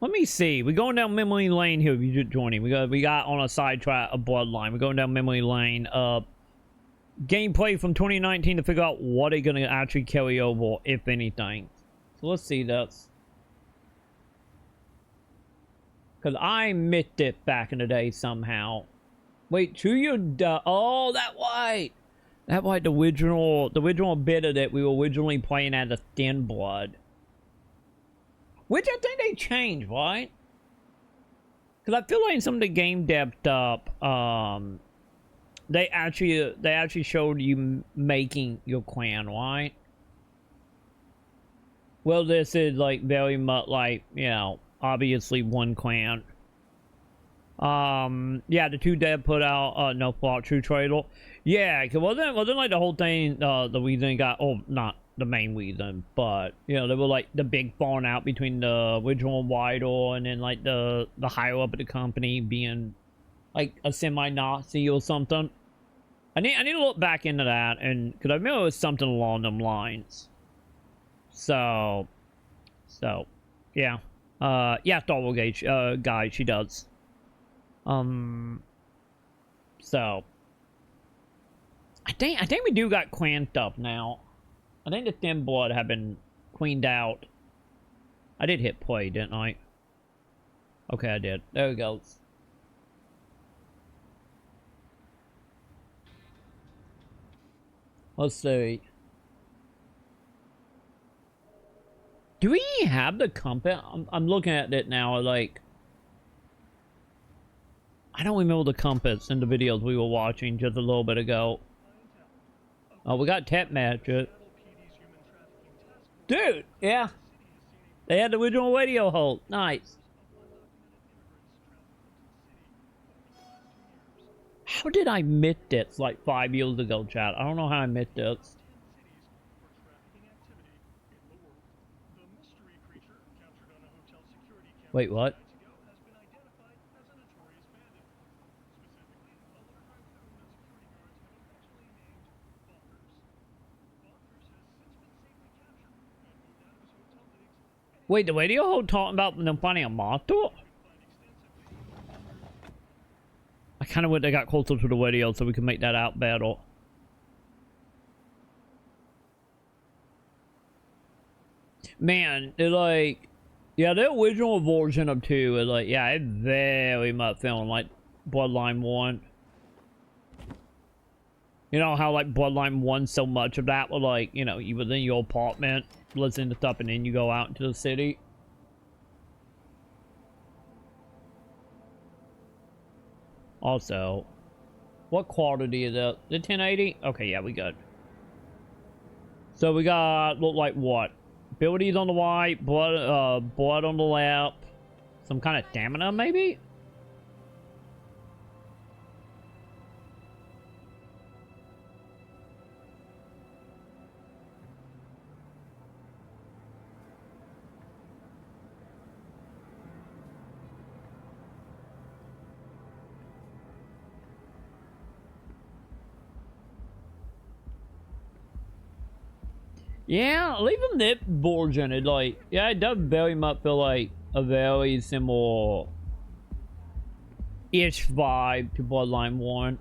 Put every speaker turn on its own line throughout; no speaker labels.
Let me see. We're going down memory lane here. If you're just joining, we got on a sidetrack a bloodline. We're going down memory lane. Gameplay from 2019 to figure out what they're gonna actually carry over, if anything. So let's see this. Cause I missed it back in the day somehow. Wait, to your oh, that white. That white, the original bit of it we were originally playing as a Thin Blood. Which I think they changed, right? Because I feel like some of the game dev stuff, they actually showed you making your clan, right? Well, this is like very much like, you know, obviously one clan. Yeah, the two dev put out no fault true trailer. Yeah, cause wasn't like the whole thing the reason got, oh, not the main reason, but you know, there were like the big falling out between the original and Wider, and then like the higher up of the company being like a semi-Nazi or something. I need to look back into that, and because I remember it was something along them lines. So yeah, yeah, Star Wars guy, she does. So I think we do got clan stuff now. I think the Thin Blood have been cleaned out. I did hit play, didn't I? Okay, I did. There we go. Let's see. Do we have the compass? I'm looking at it now, like, I don't remember the compass in the videos we were watching just a little bit ago. Oh, we got tap matches. Dude, yeah. They had the original radio hold. Nice. How did I miss this like 5 years ago, chat? I don't know how I missed this. Wait, what? Wait, the radio hold talking about them finding a monster? I kind of wish they got closer to the radio so we can make that out better. Man, they're like, yeah, the original version of 2 is like, yeah, it very much feeling like Bloodline 1. You know how like Bloodline 1, so much of that was like, you know, you was in your apartment, listening to stuff, and then you go out into the city. Also, what quality is it? The 1080? Okay, yeah, we good. So we got, look like what? Abilities on the right, blood on the left, some kind of stamina maybe? Yeah, even that version, it like, yeah, it does very much feel like a very similar ish vibe to Bloodline 1.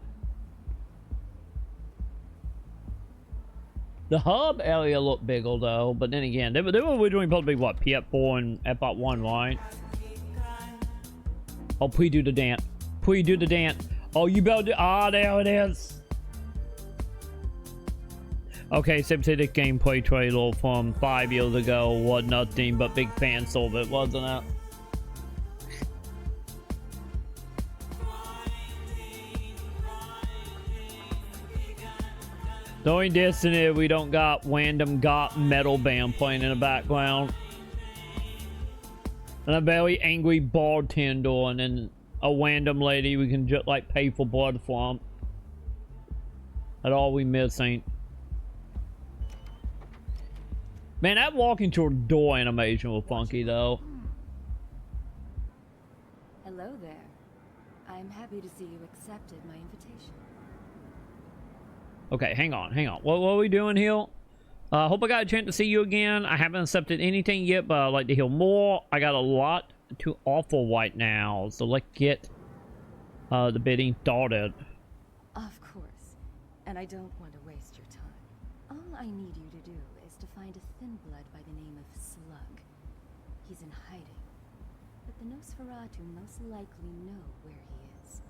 The hub area looked bigger though, but then again, they were originally supposed to be what, PS4 and Xbox One, right? Oh, please do the dance. Please do the dance. Oh, you better do, ah, there it is. Okay, Sympathetic gameplay trailer from 5 years ago was nothing but big fans of it, wasn't it? During Destiny, we don't got random metal band playing in the background. And a very angry bartender, and then a random lady we can just like pay for blood from. That's all we missing. Man, that walking to a door animation was funky though.
Hello there. I'm happy to see you accepted my invitation.
Okay, hang on. What are we doing here? Hope I got a chance to see you again. I haven't accepted anything yet, but I'd like to hear more. I got a lot too awful right now, so let's get the bidding started.
Of course. And I don't want to waste your time. All I need you to do is to find a thin blood by the name of Slug. He's in hiding. But the Nosferatu most likely know where he is.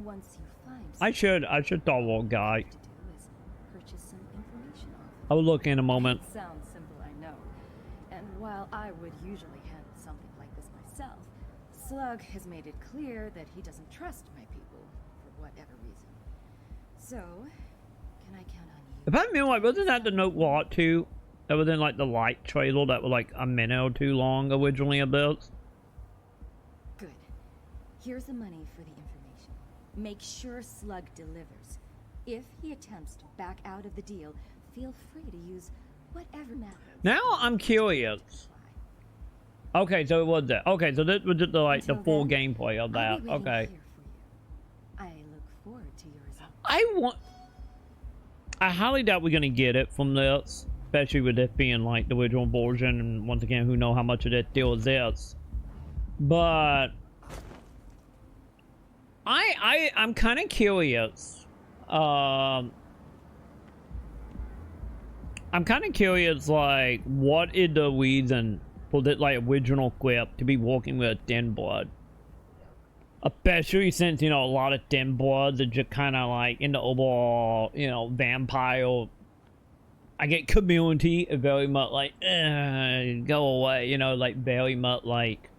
Once you find Slug,
I should thought one guy.
to do is purchase some information off him.
I will look in a moment.
It sounds simple, I know. And while I would usually handle something like this myself, Slug has made it clear that he doesn't trust my people, for whatever reason. So, can I count on you?
If I remember right, wasn't that the Note What 2? That was in like the light trailer that was like a minute or two long originally of this?
Good. Here's the money for the information. Make sure Slug delivers. If he attempts to back out of the deal, feel free to use whatever methods.
Now I'm curious. Okay, so it was that. Okay, so this was just the, like the full gameplay of that. Okay.
I look forward to your results.
I highly doubt we're gonna get it from this, especially with it being like the original version, and once again, who know how much of that deal is this. But I'm kind of curious. I'm kind of curious, like, what is the reason for that, like, original script to be working with thin blood? Especially since, you know, a lot of thin bloods are just kind of like in the overall, you know, vampire, I get community very much like, go away, you know, like very much like,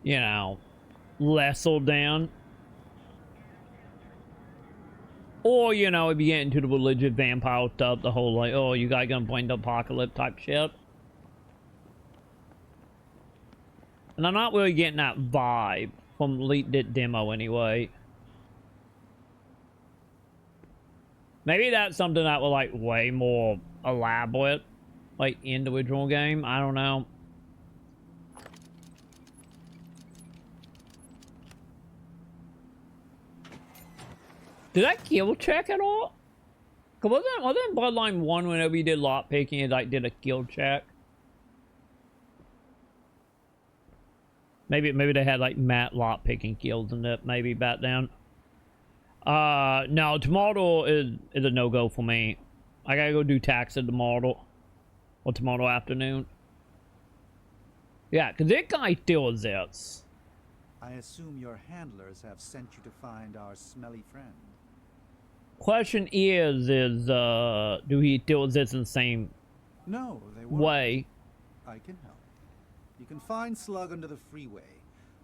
you know, lesser than. Or, you know, if you get into the religious vampire stuff, the whole like, oh, you guys gonna bring the apocalypse type shit. And I'm not really getting that vibe from leaked demo anyway. Maybe that's something that was like way more elaborate, like in the original game. I don't know. Did that kill check at all? Cause wasn't Bloodline 1 whenever you did lot picking, it like did a kill check? Maybe they had like Matt lot picking kills in it, maybe back then. No, tomorrow is a no-go for me. I gotta go do taxes tomorrow. Or tomorrow afternoon. Yeah, cause that guy still exists.
I assume your handlers have sent you to find our smelly friend.
Question is do he still exist in the same
No, they won't.
way?
I can help. You can find Slug under the freeway,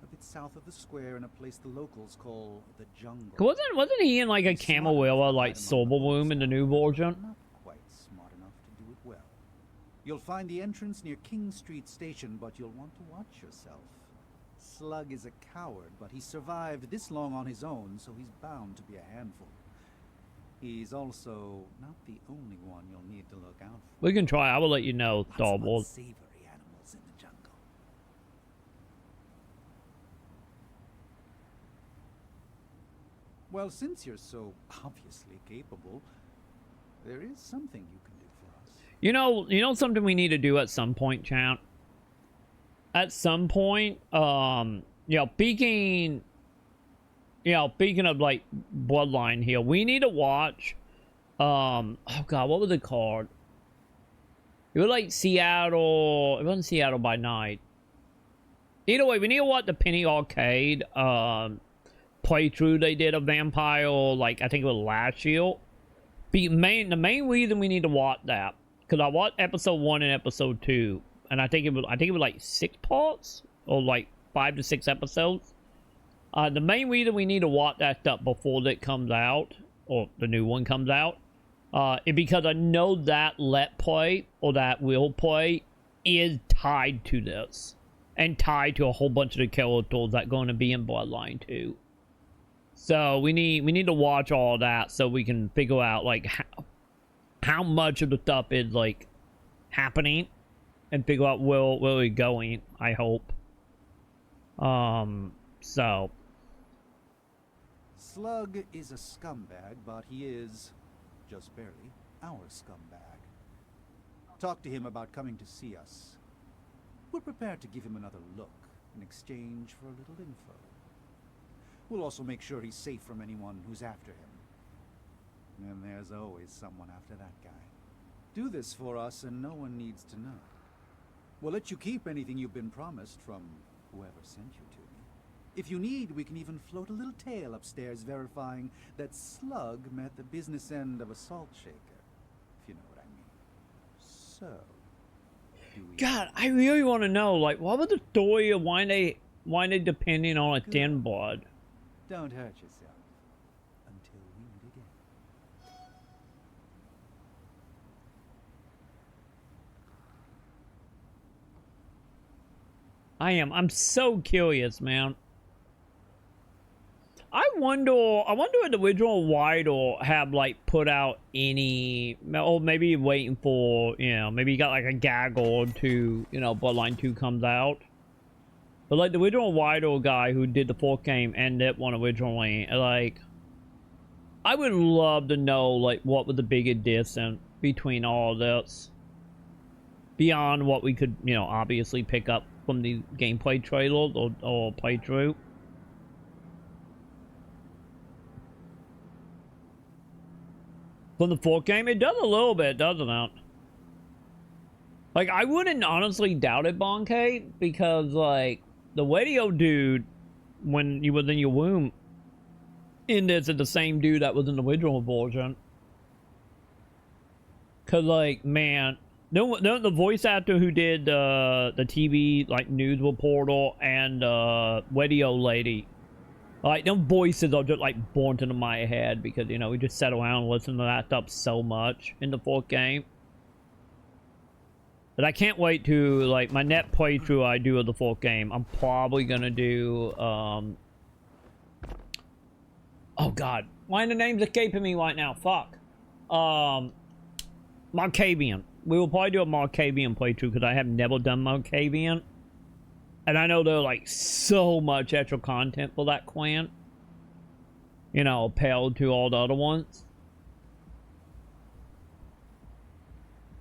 a bit south of the square in a place the locals call the jungle.
Wasn't he in like a Camarilla like silver room in the new version?
Not quite smart enough to do it well. You'll find the entrance near King Street Station, but you'll want to watch yourself. Slug is a coward, but he survived this long on his own, so he's bound to be a handful. He's also not the only one you'll need to look out for.
We can try. I will let you know, Starboard.
Savory animals in the jungle. Well, since you're so obviously capable, there is something you can do for us.
You know something we need to do at some point, champ. At some point, speaking of like Bloodline here, we need to watch. Oh God, what was it called? It was like Seattle. It wasn't Seattle by Night. Either way, we need to watch the Penny Arcade playthrough they did of Vampire. Like I think it was last year. The main reason we need to watch that because I watched episode 1 and episode 2, and I think it was like 6 parts or like 5 to 6 episodes. The main reason we need to watch that stuff before it comes out, or the new one comes out, is because I know that Let Play, or that Will Play, is tied to this. And tied to a whole bunch of the characters that are going to be in Bloodline 2. So we need to watch all that so we can figure out, like, how much of the stuff is, like, happening. And figure out where we're going, I hope. So...
Slug is a scumbag, but he is, just barely, our scumbag. Talk to him about coming to see us. We're prepared to give him another look in exchange for a little info. We'll also make sure he's safe from anyone who's after him. And there's always someone after that guy. Do this for us and no one needs to know. We'll let you keep anything you've been promised from whoever sent you to me. If you need, we can even float a little tale upstairs verifying that Slug met the business end of a salt shaker, if you know what I mean. So, do we...
God, I really want to know, like, what was the story of why they depending on a thin blood?
Don't hurt yourself. Until we meet again.
I'm so curious, man. I wonder if the original Widle have like put out any, or maybe waiting for, you know, maybe you got like a gaggle or two, you know, Bloodline 2 comes out. But like the original Widle guy who did the fourth game and that one originally, like, I would love to know like what was the biggest distance between all of this. Beyond what we could, you know, obviously pick up from the gameplay trailers or playthrough. From the fourth game, it does a little bit, doesn't it? Like, I wouldn't honestly doubt it, Bonkay, because, like, the radio dude, when you was in your womb, in this is the same dude that was in the original version. Cause, like, man, the voice actor who did the TV, like, news reporter and radio lady, like, them voices are just, like, burnt into my head because, you know, we just sat around and listened to that stuff so much in the fourth game. But I can't wait to, like, my net playthrough I do of the fourth game. I'm probably gonna do, oh, God. Why are the names escaping me right now? Fuck. Marcavian. We will probably do a Marcavian playthrough because I have never done Marcavian. And I know there's like so much extra content for that clan. You know, compared to all the other ones.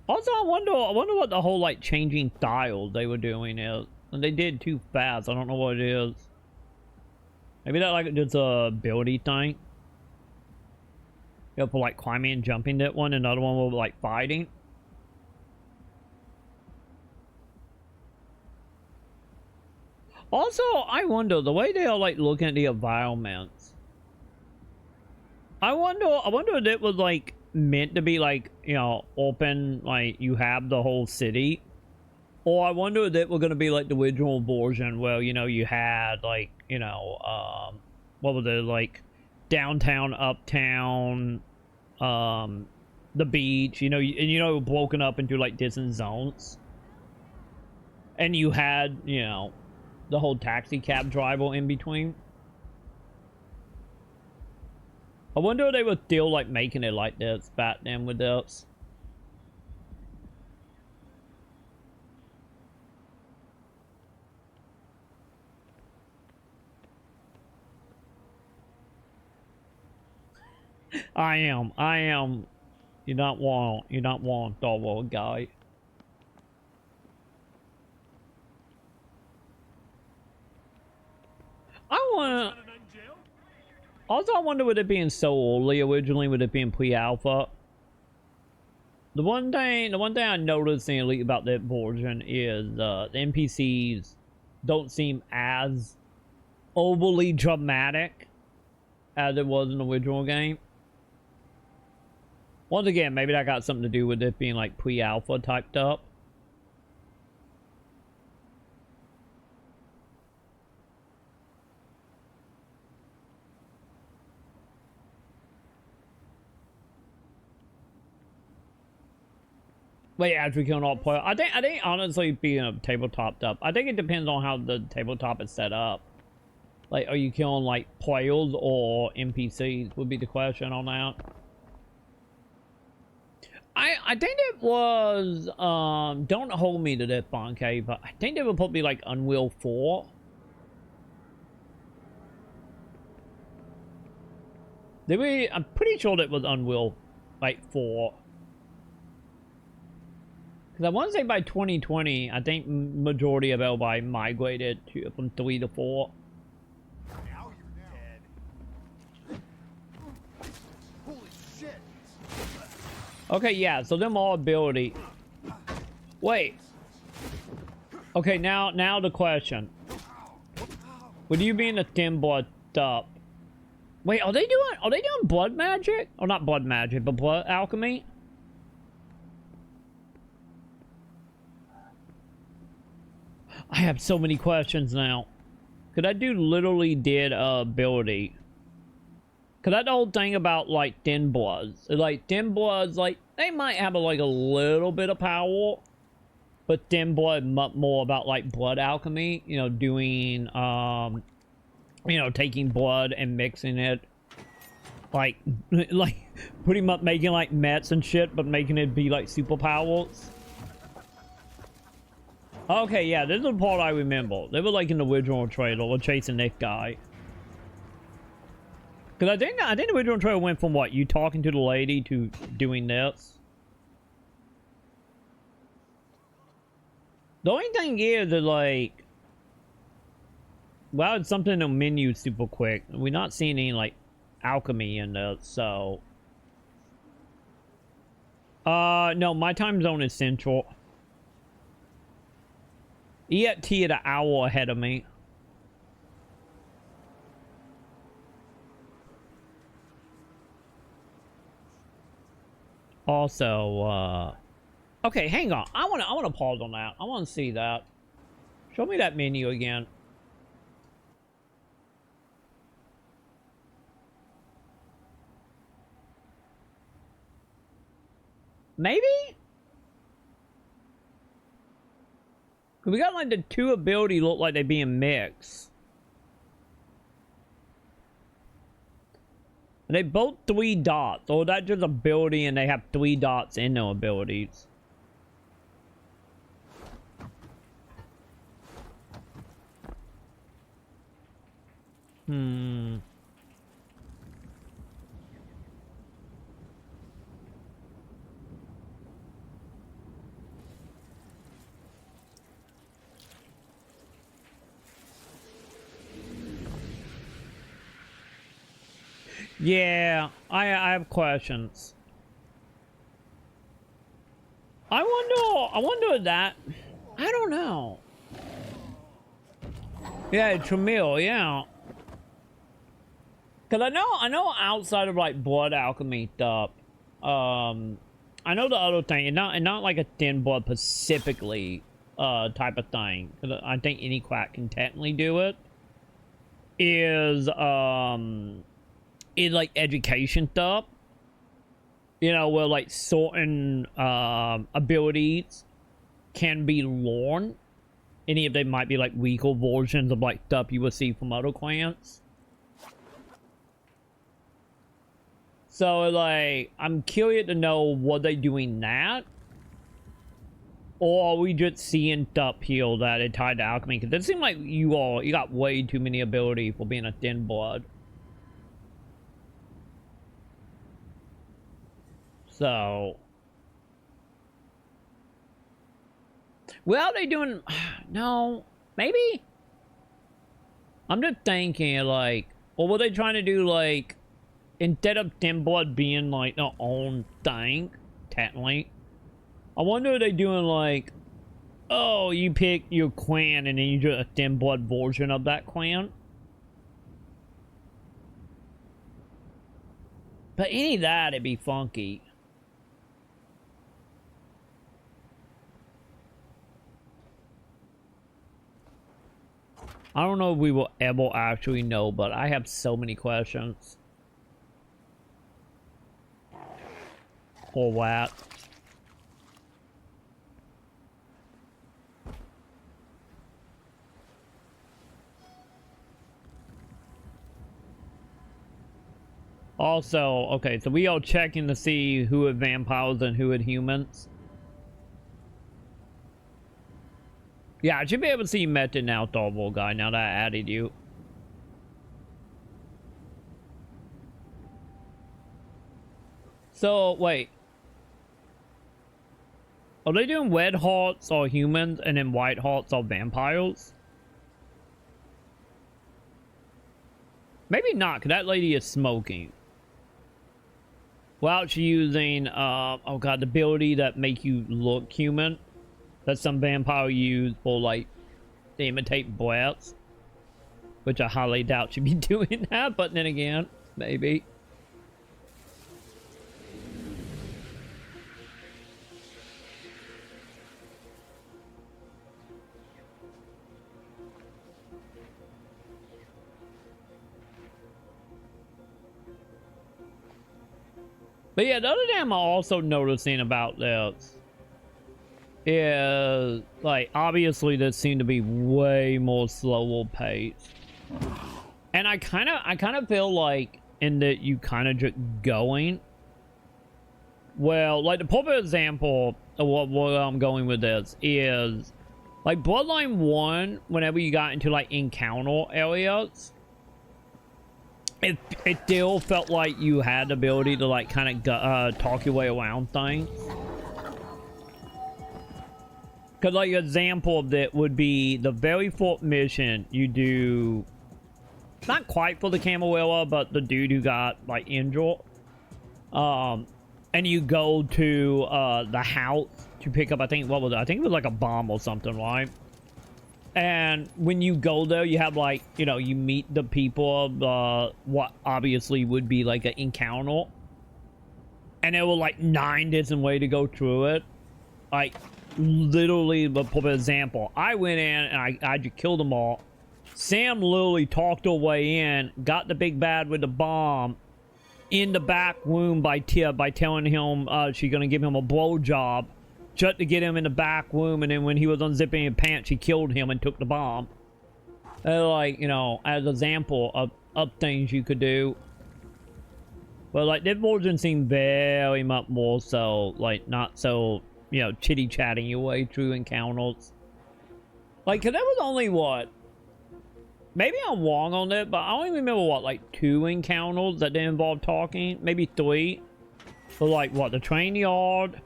Also, I wonder what the whole like changing styles they were doing is. And they did too fast. I don't know what it is. Maybe that like just a ability thing. You know, for like climbing and jumping that one, another one will like fighting. Also, I wonder, the way they are, like, looking at the environments. I wonder if it was, like, meant to be, like, you know, open, like, you have the whole city. Or I wonder if it was going to be, like, the original version where, you know, you had, like, you know, what was it, like, downtown, uptown, the beach, you know, and, you know, broken up into, like, different zones. And you had, you know, the whole taxi cab driver in between. I wonder if they were still like making it like this back then with this. I am. You don't want Star Wars guy. Also, I wonder with it being so early originally, with it being pre-alpha. The one thing I noticed about that version is the NPCs don't seem as overly dramatic as it was in the original game. Once again, maybe that got something to do with it being like pre-alpha typed up. But yeah, as we can all play, I think honestly being a tabletop up, I think it depends on how the tabletop is set up. Like, are you killing like players or NPCs would be the question on that. I think it was don't hold me to this, Bonkay, but I think they would probably like Unreal 4. I'm pretty sure that was Unreal like 4. Because I want to say by 2020, I think majority of LBI migrated to, from 3 to 4.
Now you're dead. Holy shit!
Okay, yeah, so them all ability. Wait. Okay, now the question. With you being a thin blood up. Wait, are they doing blood magic? Or not blood magic, but blood alchemy? I have so many questions now. Cause that dude literally did ability. Cause that whole thing about like thin bloods. Like thin bloods, like they might have like a little bit of power. But thin blood more about like blood alchemy. You know, doing you know, taking blood and mixing it. Like pretty much making like mets and shit, but making it be like superpowers. Okay, yeah, this is the part I remember. They were like in the original trailer, we're chasing this guy. Cause I think the original trailer went from what, you talking to the lady to doing this. The only thing is that like, well, it's something in the menu super quick. We're not seeing any like alchemy in this, so. No, my time zone is central. ET at an hour ahead of me. Also, okay, hang on. I wanna pause on that. I wanna see that. Show me that menu again. Maybe? We got like the two ability look like they being mixed. And they both 3 dots. Or that just ability and they have 3 dots in their abilities. Yeah, I have questions. I wonder that. I don't know. Yeah, Tramiel, yeah. Cause I know outside of like blood alchemy stuff, I know the other thing, and not like a thin blood specifically, type of thing. Cause I think any quack can technically do it. Is in like education stuff, you know, where like certain abilities can be learned. Any of them might be like weaker versions of like stuff you would see from other clans. So like, I'm curious to know what they doing that, or are we just seeing stuff here that it tied to alchemy? Because it seems like you got way too many ability for being a thin blood. So, well, they doing, no, maybe. I'm just thinking like, or were they trying to do like, instead of thin blood being like their own thing, technically, I wonder if they doing like, oh, you pick your clan and then you do a thin blood version of that clan. But any of that, it'd be funky. I don't know if we will ever actually know, but I have so many questions. Or what? Also, okay, so we are checking to see who are vampires and who are humans. Yeah, I should be able to see Meta now, Thorvald guy, now that I added you. So, wait. Are they doing red hearts or humans and then white hearts or vampires? Maybe not, because that lady is smoking. Well, she's using, oh god, the ability that make you look human. That some vampire use for, like, to imitate breaths. Which I highly doubt she'd be doing that, but then again, maybe. But yeah, the other thing I'm also noticing about this is, like, obviously this seemed to be way more slower paced. And I kind of feel like in that you kind of just going. Well, like the perfect example of what I'm going with this is, like Bloodline 1, whenever you got into like encounter areas, it still felt like you had the ability to like kind of talk your way around things. Because like an example of that would be the very first mission you do, not quite for the Camarilla, but the dude who got like injured. And you go to the house to pick up, I think, what was it? I think it was like a bomb or something, right? And when you go there, you have like, you know, you meet the people of what obviously would be like an encounter. And there were like 9 different ways to go through it. Like, literally, for example, I went in and I just killed them all. Sam literally talked her way in, got the big bad with the bomb in the back room by telling him she's gonna give him a blowjob just to get him in the back room, and then when he was unzipping his pants, she killed him and took the bomb. Like, you know, as an example of things you could do. But like this version seemed very much more so, like, not so, you know, chitty chatting your way through encounters. Like, cause that was only what? Maybe I'm wrong on it, but I don't even remember what, like 2 encounters that didn't involve talking, maybe 3. But like what, the train yard,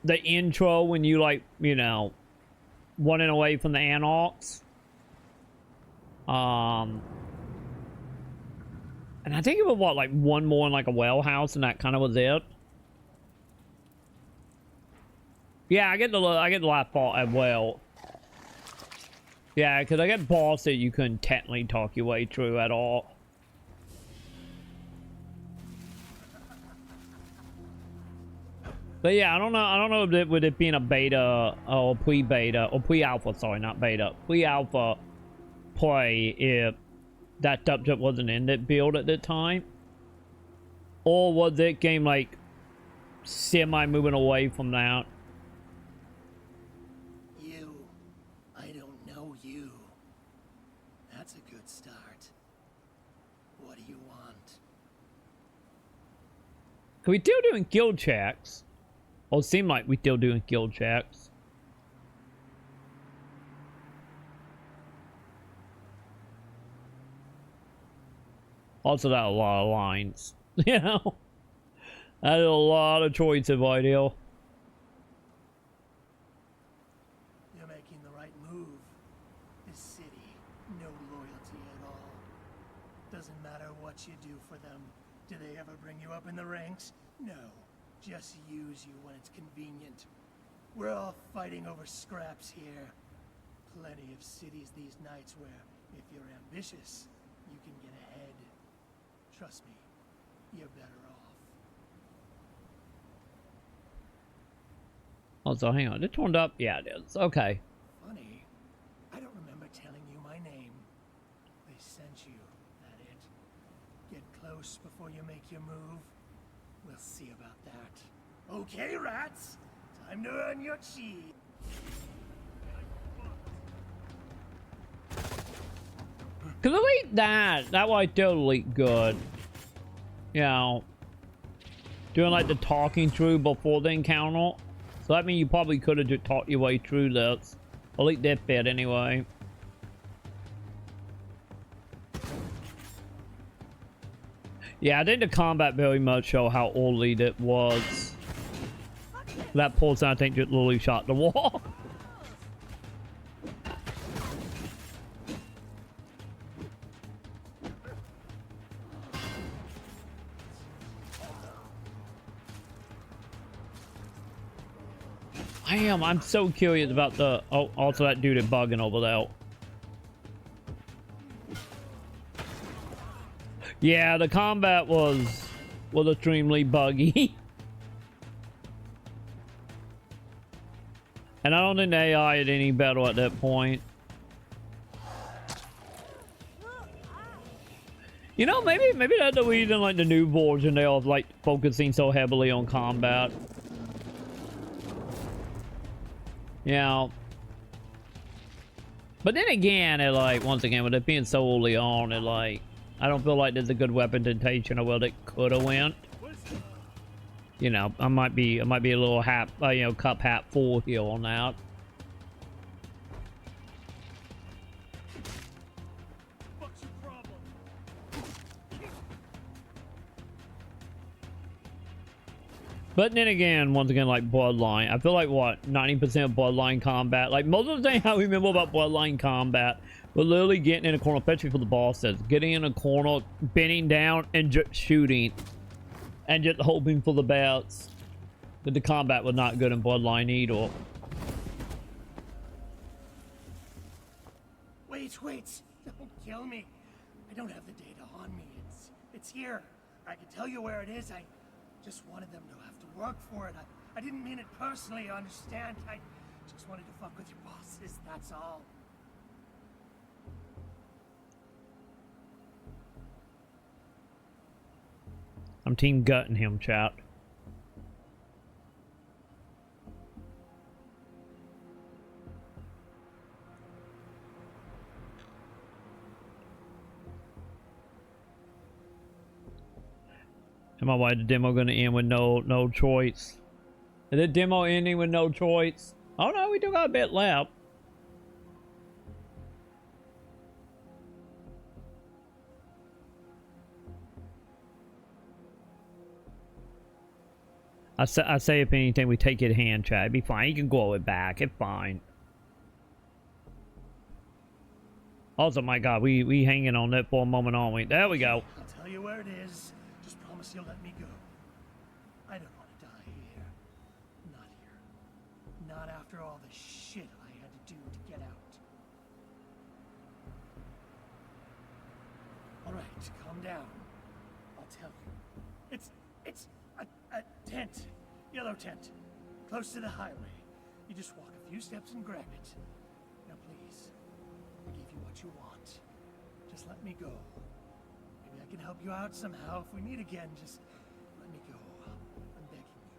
the intro when you like, you know, running away from the anarchs. And I think it was what, like 1 more in like a well house, and that kind of was it. Yeah, I get the last part as well. Yeah, because I get boss that you couldn't technically talk your way through at all. But yeah, I don't know if it, with it being a beta or pre-beta or pre-alpha, sorry, not beta, pre-alpha play, if that subject wasn't in that build at the time, or was it game like semi moving away from that?
You, I don't know you. That's a good start. What do you want?
Cause we still doing guild checks. Or it seemed like we still doing guild checks. Also, that a lot of lines. You know? That is a lot of choices right here.
You're making the right move. This city, no loyalty at all. Doesn't matter what you do for them. Do they ever bring you up in the ranks? No. Just use you when it's convenient. We're all fighting over scraps here. Plenty of cities these nights where, if you're ambitious, you can get ahead. Trust me, you're better off.
Also, hang on. It turned up? Yeah, it is. Okay.
Funny, I don't remember telling you my name. They sent you, that it? Get close before you make your move. We'll see about that. Okay, rats! Time to earn your cheese.
Cause at least that was totally good. You know, doing like the talking through before the encounter. So that means you probably could have just talked your way through this. At least that bit anyway. Yeah, I think the combat very much show how old it was. That person, I think, just literally shot the wall. I'm so curious about the... Oh, also that dude is bugging over there. Yeah, the combat was extremely buggy. And I don't think the AI is any better at that point. You know, maybe that's the reason, like, the new version, they are, like, focusing so heavily on combat. You know. But then again, it, like, once again, with it being so early on, it, like, I don't feel like there's a good representation of what it could have went. You know, I might be a little you know, cup hat full here on that. But then again, once again, like Bloodline, I feel like what 90% of Bloodline combat, like most of the thing I remember about Bloodline combat, we're literally getting in a corner, especially for the bosses, getting in a corner, bending down, and just shooting, and just hoping for the best. But the combat was not good in Bloodline either.
Wait! Don't kill me. I don't have the data on me. It's here. I can tell you where it is. I just wanted them to have to work for it. I didn't mean it personally, you understand? I just wanted to fuck with your bosses, that's all.
I'm team gutting him, chat. Am I why the demo gonna end with no choice? Is the demo ending with no choice? Oh no, we do got a bit left. I say if anything, we take it hand, chat. It'd be fine. You can grow it back. It's fine. Also, my God, we hanging on that for a moment, aren't we? There we go.
I'll tell you where it is. Just promise you'll let me go. I don't want to die here. Not here. Not after all the shit I had to do to get out. All right, calm down. I'll tell you. It's a tent. Yellow tent. Close to the highway. You just walk a few steps and grab it. Now please, I gave you what you want. Just let me go. Maybe I can help you out somehow. If we meet again, just let me go. I'm begging you.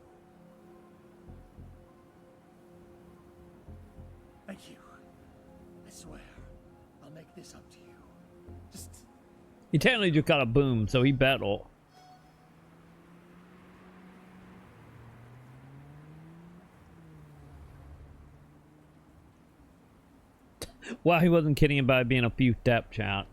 Thank you. I swear, I'll make this up to you. Just...
He technically just got a boom, so he better. Well, he wasn't kidding about being a few step, chat.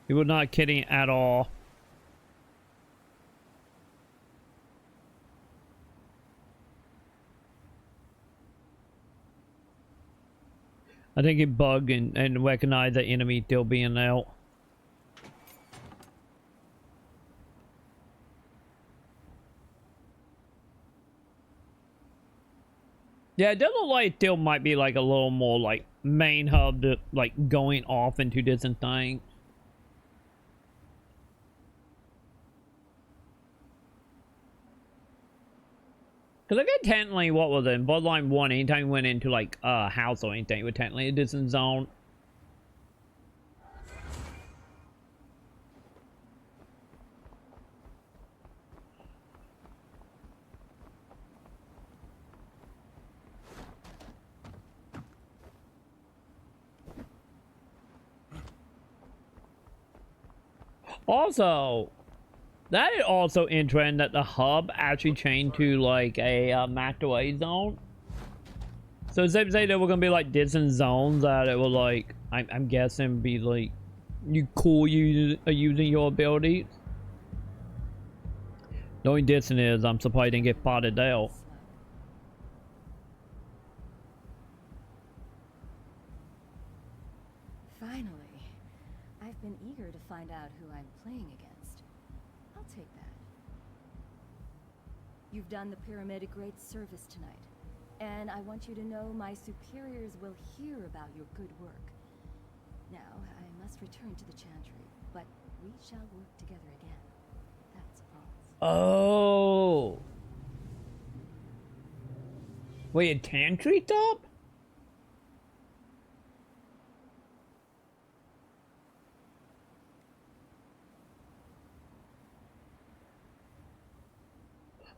He was not kidding at all. I think he bugged and recognized the enemy still being out. Yeah, it does look like it still might be like a little more like main hub to like going off into different things. Because I get technically, what was it, in Bloodline 1, anytime you went into like a house or anything, it was technically a distant zone. Also, that is also interesting that the hub actually changed to like a Masquerade zone. So it's safe to say there were gonna be like different zones that it will like, I'm guessing be like, you cool using your abilities. The only difference is I'm surprised I didn't get spotted out.
Finally. I've been eager to find out who I'm playing against. I'll take that. You've done the pyramid a great service tonight. And I want you to know my superiors will hear about your good work. Now, I must return to the Chantry, but we shall work together again. That's a promise.
Oh. Wait, a Chantry top?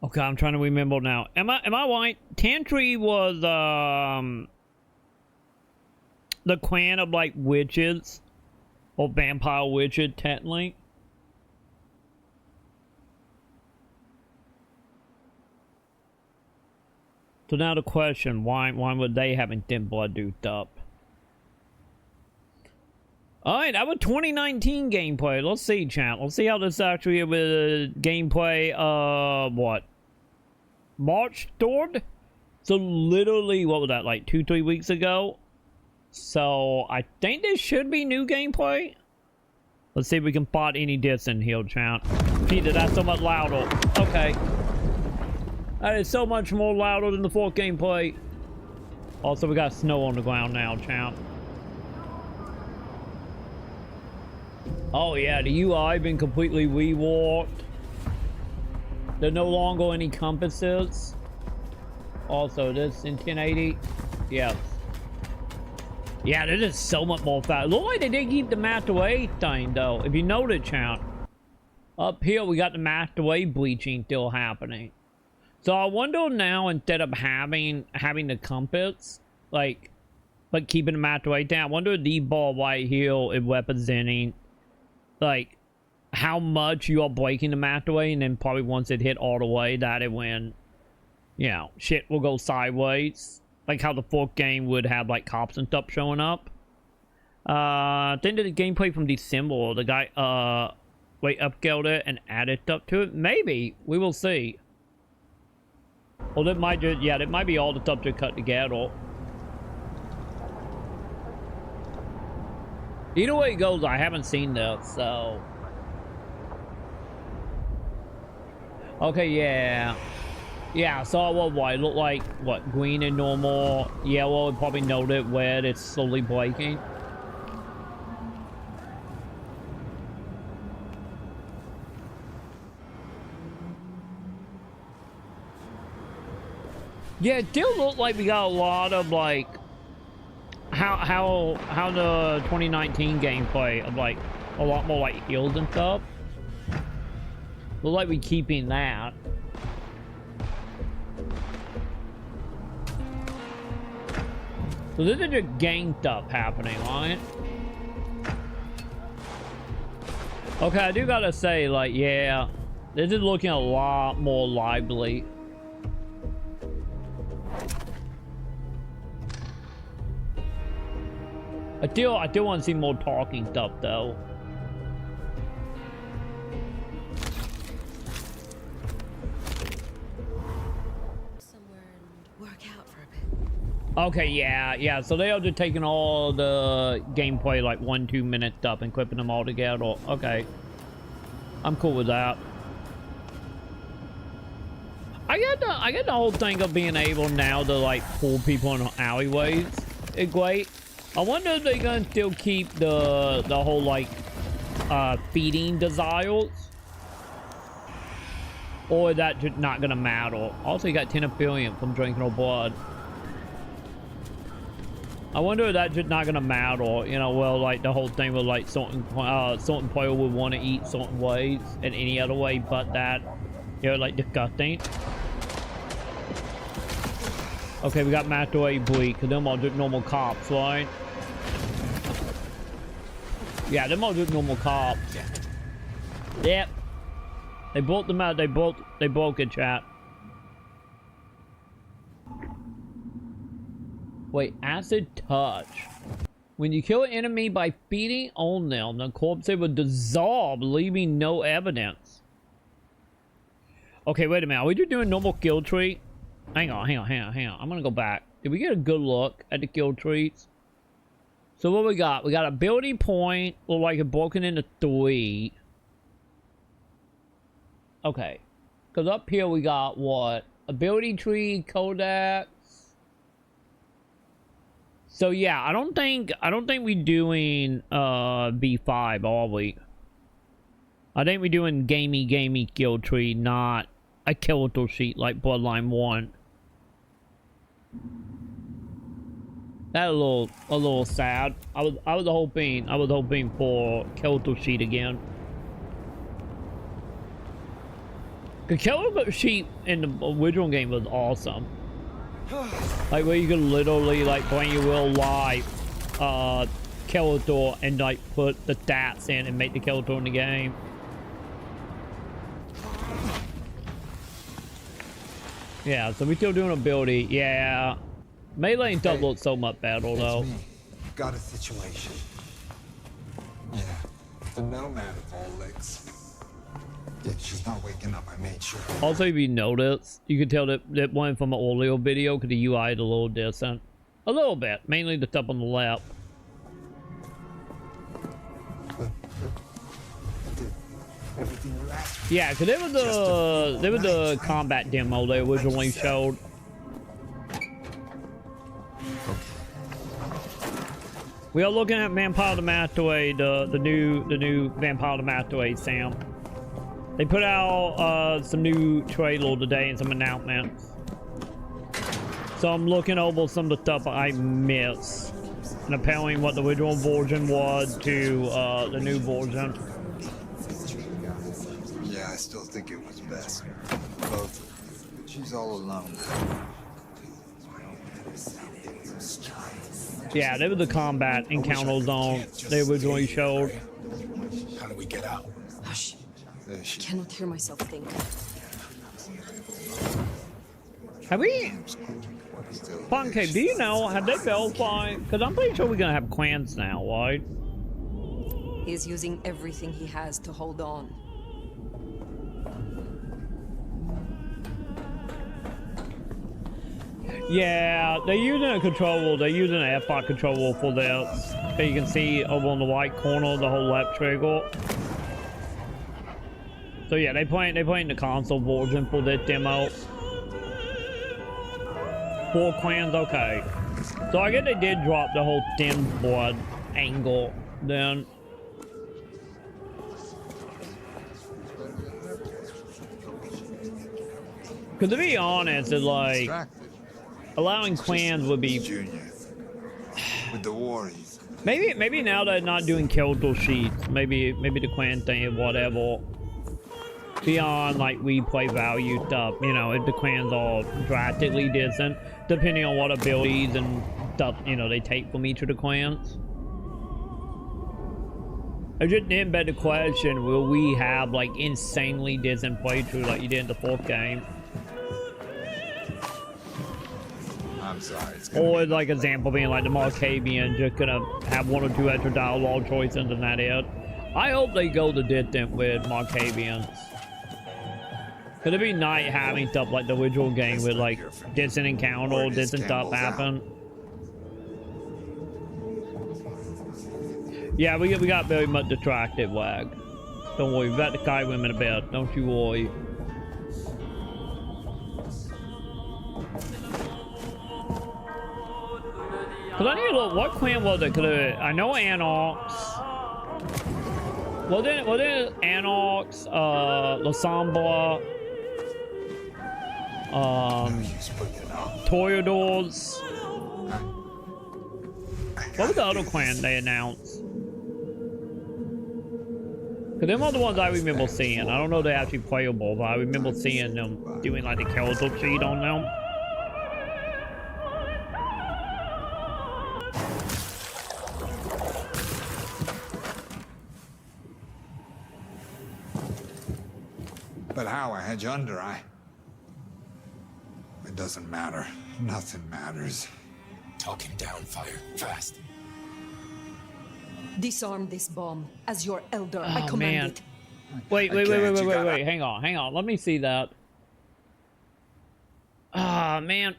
Okay, I'm trying to remember now. Am I right? Chantry was the clan of like witches or vampire witches, technically. So now the question, why would they having thin blood duped up? Alright, that was 2019 gameplay. Let's see, chat. Let's see how this actually is with gameplay, what? March 3rd? So literally, what was that, like 2-3 weeks ago? So I think this should be new gameplay. Let's see if we can spot any diss in here, chat. Peter, that's so much louder. Okay. That is so much more louder than the fourth gameplay. Also, we got snow on the ground now, chat. Oh yeah, the UI been completely reworked. There are no longer any compasses. Also, this in 1080. Yes. Yeah, this is so much more fast. Look like they did keep the master wave thing though. If you notice, chat. Up here we got the master wave bleaching still happening. So I wonder now, instead of having the compass, like keeping the master wave down, I wonder if the ball right here is representing like how much you are breaking the master wave, and then probably once it hit all the way, that it when, you know, shit will go sideways. Like how the fourth game would have like cops and stuff showing up. I think the gameplay from December, the guy upscaled it and added stuff to it. Maybe. We will see. Well, that might just, yeah, that might be all the stuff to cut together. Either way it goes, I haven't seen that, so. Okay, yeah. Yeah, so what white look like, what, green and normal, yellow, and probably noted where it's slowly breaking. Yeah, it still look like we got a lot of like how the 2019 gameplay of like a lot more like heals and stuff. Look like we keeping that. So this is just gang stuff happening, right? Okay, I do gotta say, like, yeah, this is looking a lot more lively. I still want to see more talking stuff, though.
Somewhere and work out for a bit.
Okay, yeah. So they are just taking all the gameplay, like 1-2 minute stuff, and clipping them all together. Okay, I'm cool with that. I get the whole thing of being able now to like pull people in alleyways. It's great. I wonder if they're gonna still keep the whole like feeding desires, or is that just not gonna matter. Also, you got 10 affiliate from drinking her blood. I wonder if that's just not gonna matter. You know, well, like the whole thing with like certain player would want to eat certain ways and any other way but that. You know, like disgusting. Okay, we got Master A bleak, because them all just normal cops, right? Yeah, them all just normal cops. Yep. They broke them out. They broke it, chat. Wait, acid touch. When you kill an enemy by feeding on them, the corpse will dissolve, leaving no evidence. Okay, wait a minute. Are we just doing normal kill tree? Hang on. I'm gonna go back. Did we get a good look at the kill trees? So what we got? We got ability point, or like it broken into 3. Okay. Because up here we got what? Ability tree, codex. So yeah, I don't think we doing B5, are we? I think we doing gamey kill tree, not a skeletal sheet like Bloodline 1. That a little sad. I was hoping for skeletal sheet again. The skeletal sheet in the original game was awesome. Like where you could literally like bring your real life skeletal and like put the stats in and make the skeletal in the game. Yeah, so we still doing ability. Yeah. Melee and double so much better though.
Me. Got a situation. Yeah, the nomad of all lakes. Yeah, she's not waking up, I made sure.
Also, if you notice, you can tell that one from an earlier video because the UI is a little different. A little bit, mainly the stuff on the left.
Everything relaxed.
Yeah, because there was the combat demo they originally showed. We are looking at Vampire the Masquerade, the new Vampire the Masquerade, Sam. They put out some new trailer today and some announcements. So I'm looking over some of the stuff I missed and comparing what the original version was to the new version.
Yeah, I still think it was best. Both. She's all alone.
Yeah, they were the combat encounter zone they originally showed.
How do we get out?
Hush. I cannot hear myself think.
Have we? Pancake, do you know? Have they verified? Because I'm pretty sure we're gonna have clans now, right?
He is using everything he has to hold on.
Yeah, they're using a controller. They're using an F5 controller for this. So you can see over on the right corner the whole left trigger. So yeah, they playing the console version for this demo. 4 clans, okay. So I guess they did drop the whole thin blood angle then. Cause to be honest, it's like allowing clans would be
Junior. With the worries.
maybe now they're not doing skeletal sheets. Maybe the clan thing is whatever. Beyond like replay value stuff, you know, if the clans are drastically different, depending on what abilities and stuff, you know, they take from each of the clans. I just didn't bet the question, will we have like insanely different playthrough like you did in the 4th game?
I'm sorry.
Or like example being like the Marcavian just gonna have 1 or 2 extra dialogue choices and that it. I hope they go the distance with Marcavians. Could it be nice having stuff like the original game with like distant encounter, distant stuff happen? Yeah, we got very much distracted, Wag. Don't worry, we got the Kai women a bit. Don't you worry. Cause I need to look. What clan was it? Cause I know Anox. Was it Anox? Lasamba. Toreadors. What was the other clan they announced? Cause them are the ones I remember seeing. I don't know if they're actually playable, but I remember seeing them doing like the skeletal cheat on them.
But how I had you under, It doesn't matter. Nothing matters.
Talk him down, Fire. Fast.
Disarm this bomb. As your elder, I
Oh,
command
man.
it.
Wait. Hang on. Let me see that. Ah, man.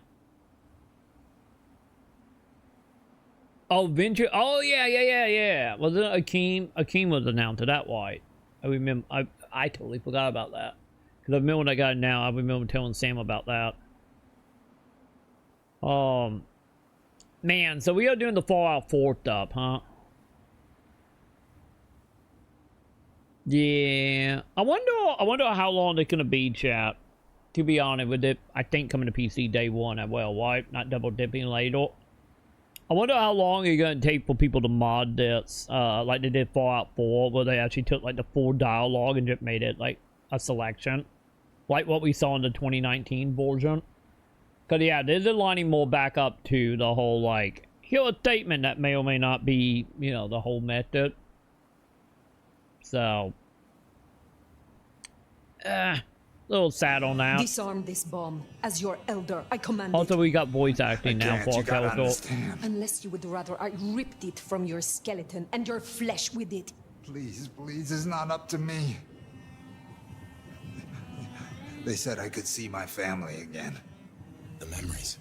Oh, Venture. Oh, yeah. Wasn't it Akeem? Akeem was announced to that white. I remember. I totally forgot about that. Because I remember when I got it now, I remember telling Sam about that. Man, so we are doing the Fallout 4 stuff, huh? Yeah. I wonder how long it's gonna be, chat. To be honest with it, I think coming to PC day one as well, right? Not double dipping later. I wonder how long it's gonna take for people to mod this, like they did Fallout 4, where they actually took like the full dialogue and just made it like a selection, like what we saw in the 2019 version. Cause yeah, this is lining more back up to the whole like here's a statement that may or may not be, you know, the whole method. So, a little sad on that.
Disarm this bomb. As your elder, I command
Also,
it.
we got voice acting now for
You gotta
Kelso.
understand.
Unless you would rather I ripped it from your skeleton and your flesh with it.
Please, it's not up to me. They said I could see my family again.
The memories.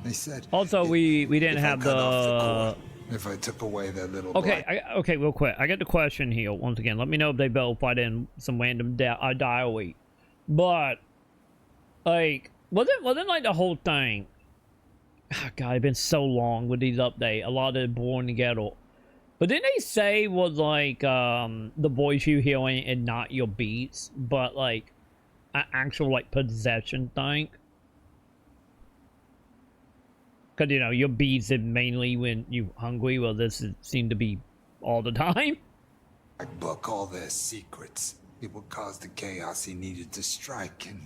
They said.
Also, we didn't
if I
have
cut off the
the.
cord, if I took away that little.
Okay,
black-
okay, real quick. I got the question here once again. Let me know if they verified in some random diary. But like, wasn't like the whole thing? Oh, God, it's been so long with these updates. A lot of it born together. But didn't they say was like the voice you hearing and not your beats, but like an actual like possession thing? Because, you know, your beats is mainly when you hungry. Well, this seemed to be all the time.
I book all their secrets. It would cause the chaos he needed to strike, and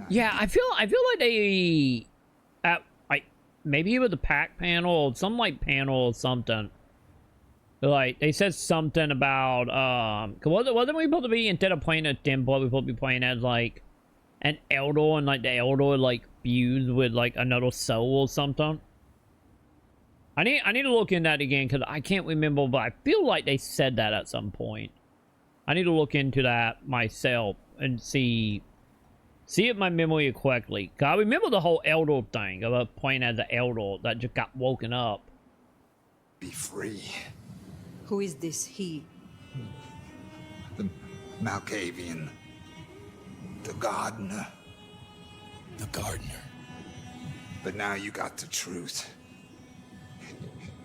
Yeah, I feel like they, like maybe it was the pack panel or some like panel or something. Like they said something about cause wasn't we supposed to be, instead of playing as Temple, we supposed to be playing as like an elder, and like the elder like fused with like another soul or something. I need to look in that again because I can't remember, but I feel like they said that at some point. I need to look into that myself and see if my memory is correctly. Cause I remember the whole elder thing about playing as an elder that just got woken up.
be free.
Who is this he?
The Malkavian. The gardener.
The gardener.
But now you got the truth.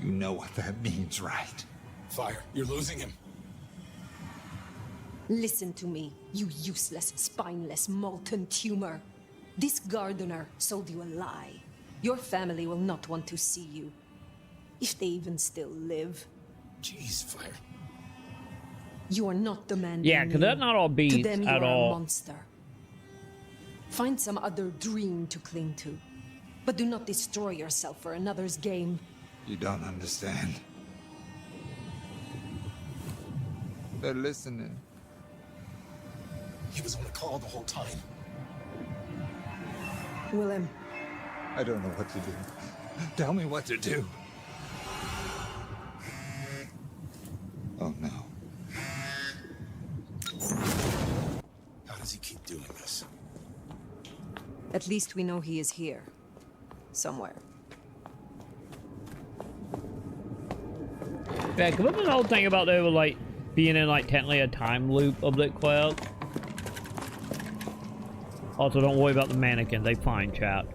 You know what that means, right?
Fire, you're losing him.
Listen to me, you useless, spineless, molten tumor. This gardener sold you a lie. Your family will not want to see you. If they even still live.
Jeez, Fire.
You are not the man.
Yeah, because that's not all
To
beats
them, you
at
are
all.
a monster. Find some other dream to cling to. But do not destroy yourself for another's game.
You don't understand. They're listening.
He was on the call the whole time.
Willem,
I don't know what to do. Tell me what to do. Oh no.
How does he keep doing this?
at least we know he is here. Somewhere.
Yeah, because wasn't the whole thing about they were like being in like technically a time loop of the quest? Also, don't worry about the mannequin. They fine, chat.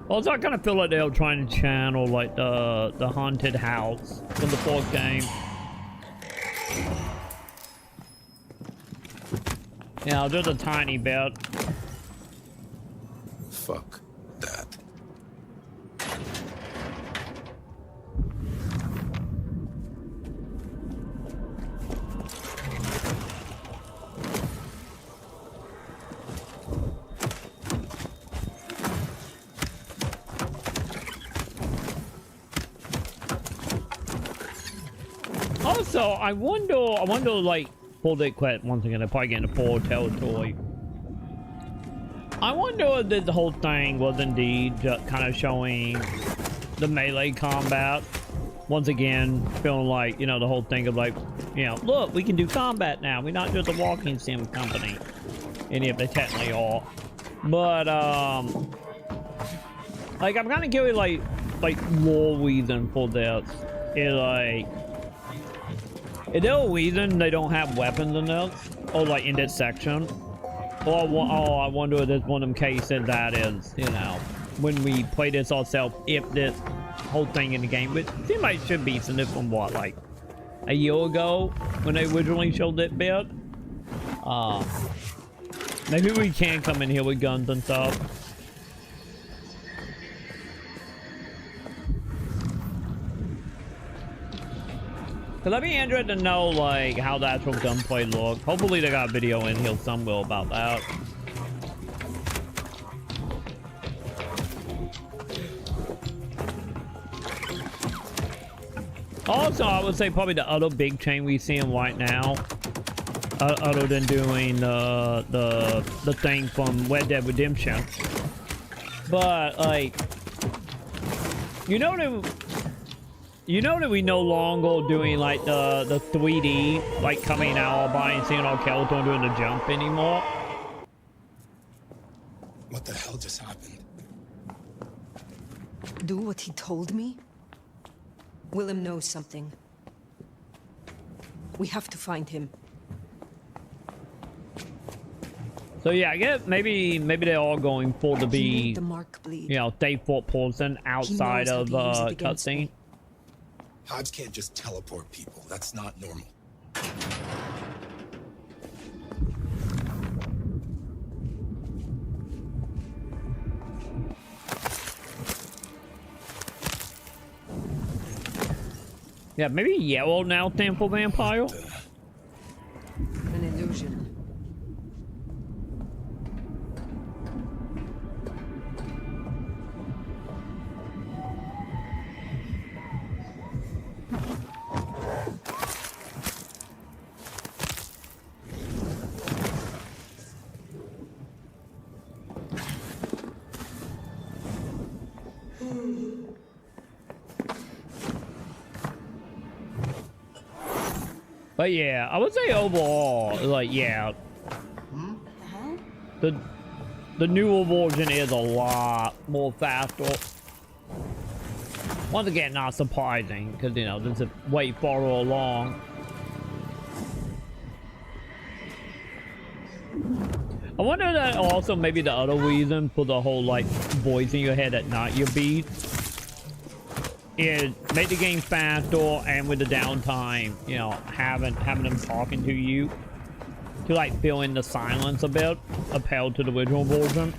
Also, I kind of feel like they were trying to channel like the haunted house from the fourth game. Yeah, just a tiny bit.
Fuck that.
Also, I wonder like, Full dick quit once again. They're probably getting a full territory. I wonder if this whole thing was indeed just kind of showing the melee combat. Once again, feeling like, you know, the whole thing of like, you know, look, we can do combat now. We're not just a walking sim company. Any of they technically are. But, like, I'm kind of curious, like more reason for this. Is like, is there a reason they don't have weapons in this? Or like in this section? Or, oh, I wonder if there's one of them cases that is, you know, when we play this ourselves, if this whole thing in the game, but it seems like it should be since it's from what, like a year ago when they originally showed that bit. Maybe we can come in here with guns and stuff. Cause I'd be interested to know like how the actual gunplay looks. Hopefully they got a video in here somewhere about that. Also, I would say probably the other big change we see right now, other than doing the thing from Red Dead Redemption, but like, you know that we no longer doing like the 3D like coming out all by and seeing our character doing the jump anymore.
What the hell just happened?
Do what he told me? Willem knows something. We have to find him.
So yeah, I guess maybe they're all going for to be,
the mark bleed.
you know, they fought person outside of cutscene.
Hodge can't just teleport people. That's not normal.
Yeah, maybe yellow now stand for vampire.
An illusion.
But yeah, I would say overall, like, yeah, the newer version is a lot more faster. Once again, not surprising, because, you know, this is way farther along. I wonder if that also maybe the other reason for the whole, like, voice in your head at night you beat is make the game faster, and with the downtime, you know, having them talking to you to like fill in the silence a bit, compared to the original version.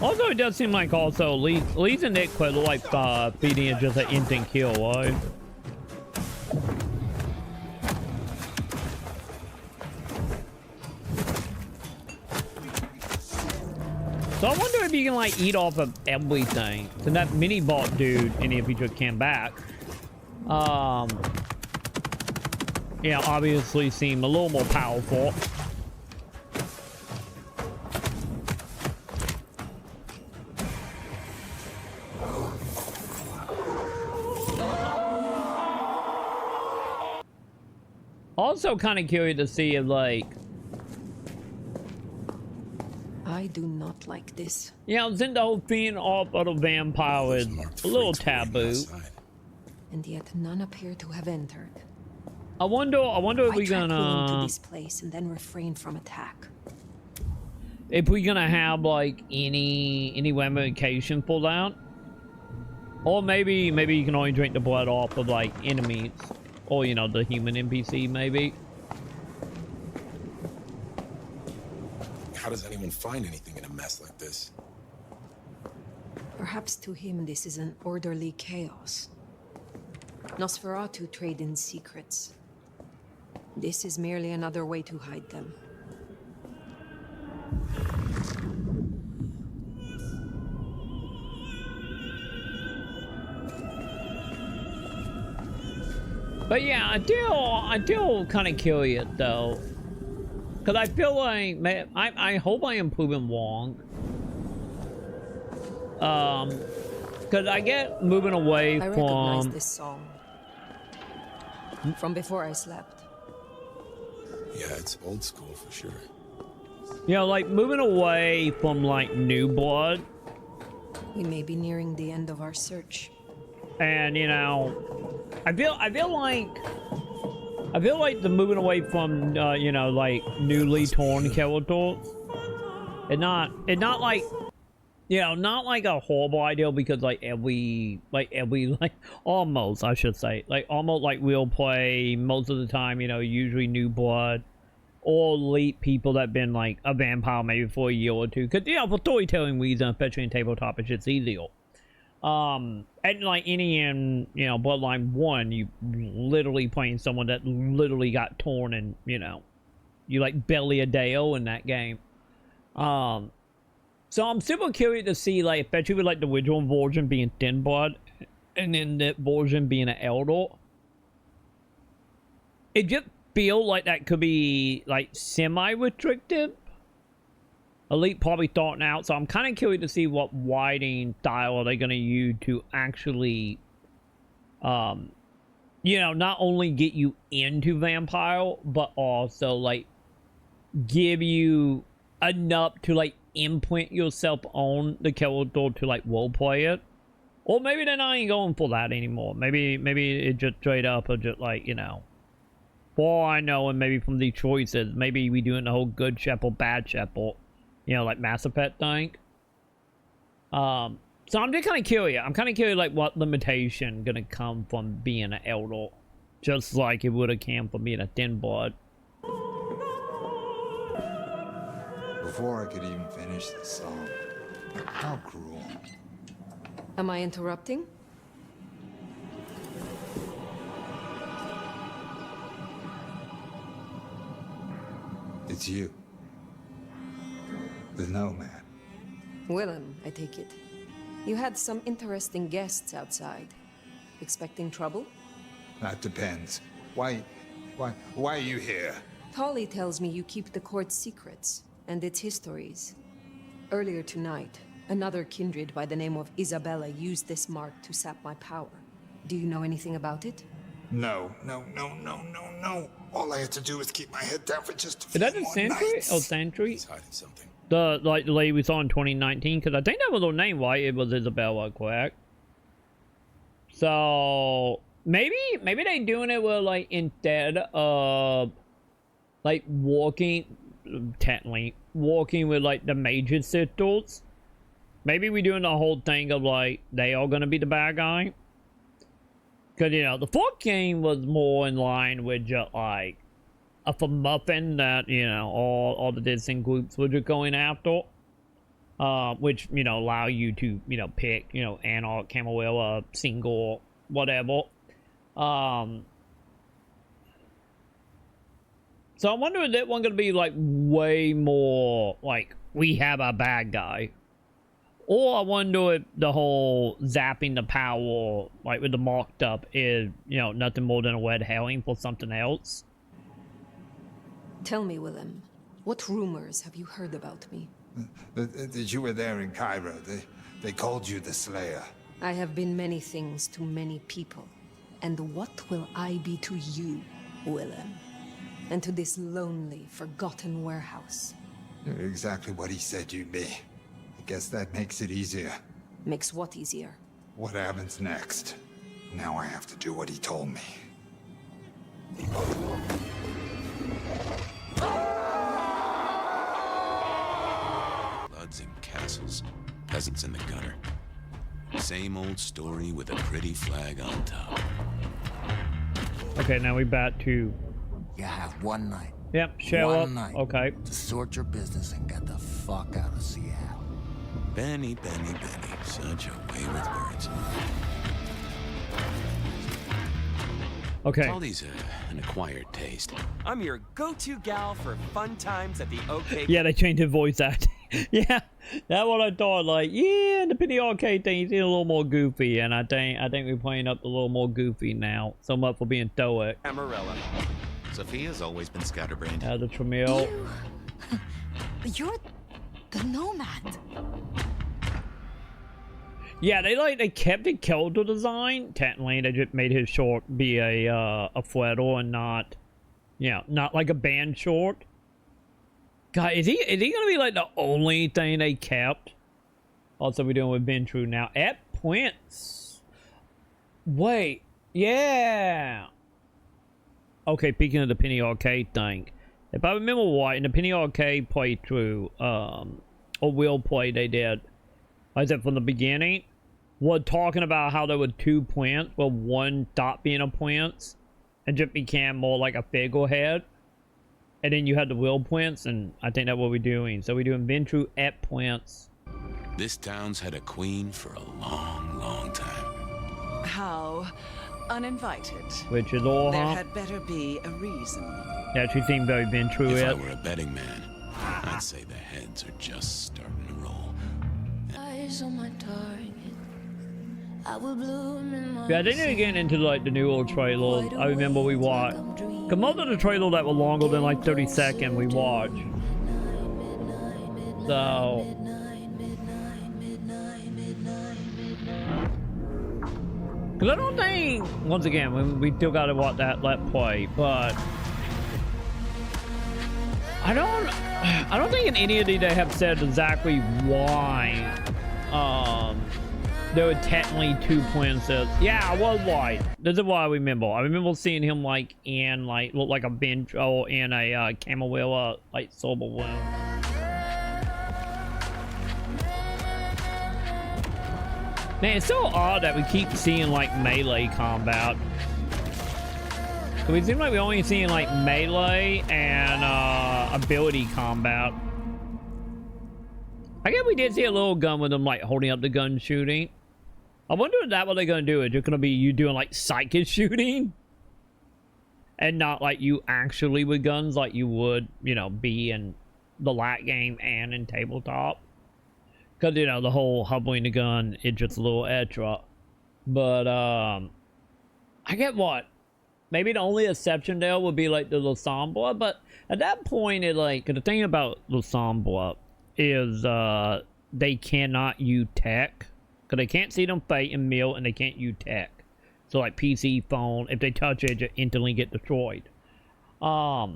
Also, it does seem like also Lee's and Nick quite like feeding it just an instant kill, right? So I wonder if you can like eat off of everything. So that mini bot dude, any of you just came back, yeah, obviously seem a little more powerful. Also kind of curious to see if like,
I do not like this.
yeah, since the whole thing of a vampire is a little taboo.
And yet none appear to have entered.
I wonder if we're
Willem to
gonna
this place and then refrain from attack.
if we're gonna have like any ramification for that. Or maybe you can only drink the blood off of like enemies, or you know, the human NPC maybe.
How does anyone find anything in a mess like this?
Perhaps to him this is an orderly chaos. Nosferatu trade in secrets. This is merely another way to hide them.
But yeah, I do kind of curious though, because I feel like I hope I am proven wrong. Because I get moving away
I recognize this song from before I slept.
Yeah, it's old school for sure.
You know, like moving away from like New Blood.
We may be nearing the end of our search.
And you know, I feel like the moving away from you know, like newly torn characters. It's not like, you know, not like a horrible idea, because like every almost, I should say, like almost like we'll play most of the time, you know, usually New Blood or elite people that been like a vampire maybe for a year or two, because you know, for storytelling reasons, especially in tabletop, it's just easier. And like any in, you know, Bloodline 1, you literally playing someone that literally got torn, and you know, you like barely a Dale in that game. So I'm super curious to see, like, especially with like the original version being Thin Blood, and then that version being an Elder. It just feels like that could be like semi-restrictive. Elite probably thought out, so I'm kind of curious to see what writing style are they going to use to actually, you know, not only get you into vampire, but also like give you enough to like imprint yourself on the character to like roleplay it. Or maybe they're not even going for that anymore. Maybe it just straight up or just like, you know, for all I know, and maybe from these choices, maybe we doing the whole good shepherd, bad shepherd, you know, like Mass Effect thing. So I'm just kind of curious. I'm kind of curious, like, what limitation gonna come from being an Elder, just like it would have come from being a Thin Blood.
Before I could even finish the song. How cruel.
Am I interrupting?
It's you. The Nomad.
Willem, I take it. You had some interesting guests outside. Expecting trouble?
That depends. Why are you here?
Polly tells me you keep the court's secrets and its histories. Earlier tonight, another kindred by the name of Isabella used this mark to sap my power. Do you know anything about it?
No. All I had to do was keep my head down for just a few
Is that the
more
Sentry?
nights.
Oh, Sentry?
He's hiding something.
The lady we saw in 2019, because I think that was her name, right? It was Isabella, correct? So maybe they doing it with like, instead of like technically walking with like the major sisters, maybe we doing the whole thing of like they are gonna be the bad guy. Because, you know, the fourth game was more in line with just like a muffin that, you know, all the distant groups were just going after. Which, you know, allow you to, you know, pick, you know, Anarch, Camarilla, single, whatever. So I wonder if that one gonna be like way more like we have a bad guy. Or I wonder if the whole zapping the power, like with the marked up, is, you know, nothing more than a red herring for something else.
Tell me, Willem, what rumors have you heard about me?
That you were there in Cairo. They called you the Slayer.
I have been many things to many people. And what will I be to you, Willem? And to this lonely, forgotten warehouse?
You're exactly what he said you'd be. I guess that makes it easier.
Makes what easier?
What happens next? Now I have to do what he told me.
Bloods in castles, peasants in the gutter.
same old story with a pretty flag on top.
Okay, now we back to.
You have one night.
Yep, show
one
up.
night
Okay.
to sort your business and get the fuck out of Seattle.
Benny, Benny, Benny. Such a way with words.
Okay.
Tally's an acquired taste.
I'm your go-to gal for fun times at the OK.
Yeah, they changed the voice acting. Yeah, that's what I thought. Like, yeah, the Penny Arcade thing is a little more goofy, and I think we're playing up a little more goofy now. So much for being stoic.
Amarella.
Sophia's always been scatterbrained.
The Tramiel.
You're the nomad.
Yeah, they kept the character design. Technically, they just made his short be a fuero and not, not like a band short. God, is he gonna be like the only thing they kept? Also, we're doing with Ben True now at points. Wait, yeah. Okay, speaking of the Penny Arcade thing, if I remember right, in the Penny Arcade playthrough, or will play they did. I said from the beginning, we're talking about how there were 2 plants, well, one stopped being a plant and just became more like a figurehead. And then you had the will plants, and I think that's what we're doing. So we're doing Ventru at plants.
This town's had a queen for a long, long time.
How uninvited.
Which is all,
There had better be a reason.
Yeah, she seemed very Ventru.
If I were a betting man, I'd say the heads are just starting to roll.
Eyes on my target. I will bloom in my
Yeah, I think they're getting into like the new old trailers. I remember we watched. Cause most of the trailers that were longer than like 30 seconds we watched. So. Cause I don't think, once again, we still gotta watch that let play, but I don't think in any of these they have said exactly why there were technically 2 plants. Yeah, I was right. This is what I remember. I remember seeing him like in like look like a bench or in a Camarilla like silver wound. Man, it's so odd that we keep seeing like melee combat. We seem like we're only seeing like melee and ability combat. I guess we did see a little gun with them like holding up the gun shooting. I wonder if that's what they're gonna do. Is it gonna be you doing like psychic shooting? And not like you actually with guns like you would, be in the light game and in tabletop. Cause the whole hobbling the gun is just a little extra. But I get what? Maybe the only exception there would be like the Lasambla, but at that point it like the thing about Lasambla is they cannot use tech. Cause they can't see them fight and mill and they can't use tech. So like PC, phone, if they touch it, just instantly get destroyed. I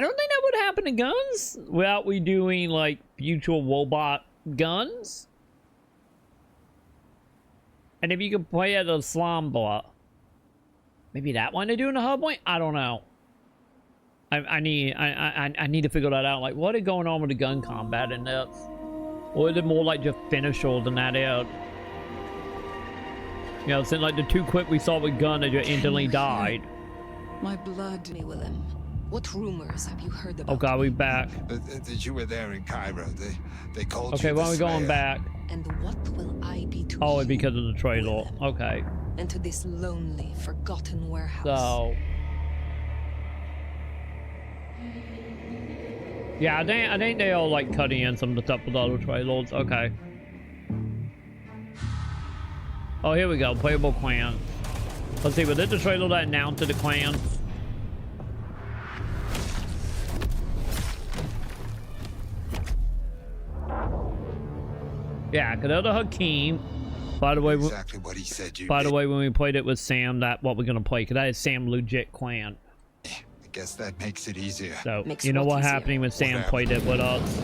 don't think that would happen to guns without we doing like future robot guns. And if you could play as a Slamba, maybe that one they do in the hub point? I don't know. I need to figure that out. Like, what is going on with the gun combat in this? Or is it more like just finisher than that out? It seemed like the 2 quick we saw with gun that just instantly died.
My blood, me, Willem. What rumors have you heard about?
Oh god, we back.
That you were there in Cairo. They called you.
Okay, why are we going back?
And what will I be to
Oh,
you,
because of the trailer. Okay.
and to this lonely, forgotten warehouse?
So. Yeah, I think they all like cutting in some of the stuff with other trailers. Okay. Oh, here we go. Playable clan. Let's see. Was it the trailer that announced the clan? Yeah, because the Hakeem. By the way,
exactly what he said.
By the way, when we played it with Sam, that what we're gonna play, because that is Sam legit clan.
I guess that makes it easier.
So you know what's happening when Sam played it with us.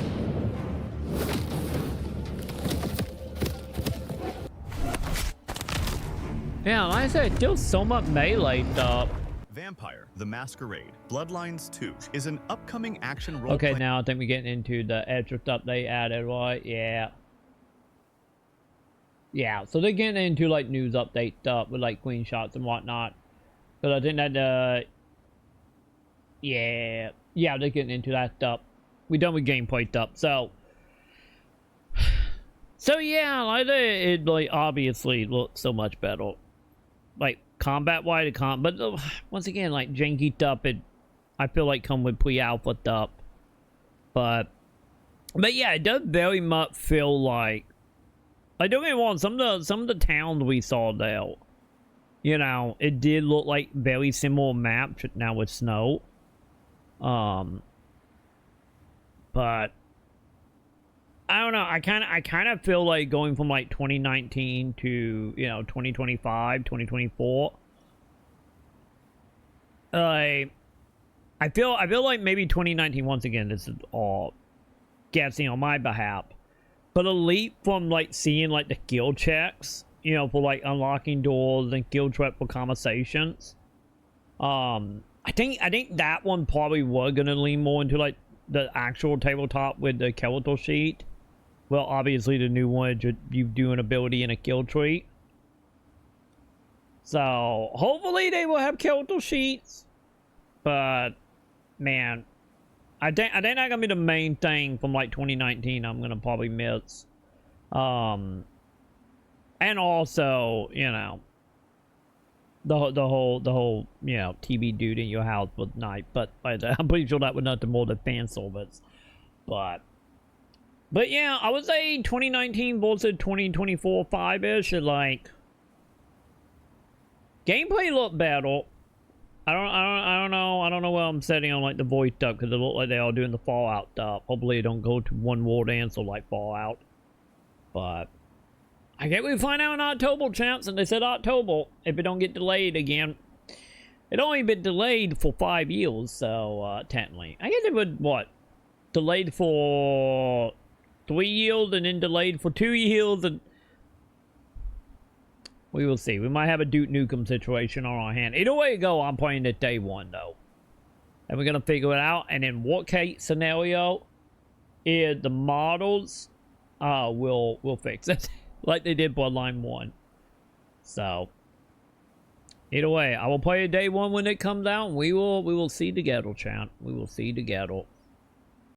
Yeah, like I said, still so much melee stuff.
Vampire: The Masquerade Bloodlines 2 is an upcoming action role.
Okay, now I think we're getting into the extra stuff they added, right? Yeah. yeah, so they're getting into like news update stuff with like queen shots and whatnot. But I think that yeah, they're getting into that stuff. We done with gameplay stuff, so yeah, like it like obviously looks so much better, like combat wise, but once again, like janky stuff, it I feel like come with pre-alpha stuff, but yeah, it does very much feel like don't get me wrong, some of the towns we saw there, you know, it did look like very similar maps now with snow, but I don't know. I kind of feel like going from like 2019 to, you know, 2025, 2024. I feel like maybe 2019 once again. This is all guessing on my behalf, but a leap from like seeing like the guild checks, you know, for like unlocking doors and guild check for conversations. I think that one probably was gonna lean more into like the actual tabletop with the character sheet. Well, obviously the new one, you do an ability in a kill tree. So, hopefully they will have character sheets. But, man, I think that's gonna be the main thing from like 2019 I'm gonna probably miss. And also, you know, the whole, you know, TV dude in your house with night. But I'm pretty sure that was nothing more than fan service. But yeah, I would say 2019 versus 2024 5-ish, like gameplay looked better. I don't know what I'm setting on like the voice stuff, because it looked like they are doing the Fallout stuff. Hopefully it don't go to one world answer like Fallout. But I guess we find out in October, champs, and they said October if it don't get delayed again. It only been delayed for 5 years, so technically. I guess it would delayed for 3 years and then delayed for 2 years, and we will see. We might have a Duke Nukem situation on our hand. Either way you go, I'm playing it day one though, and we're gonna figure it out. And in what case scenario is the models will fix it like they did Bloodline 1. So either way, I will play it day one when it comes out, and we will see together, chat. We will see together.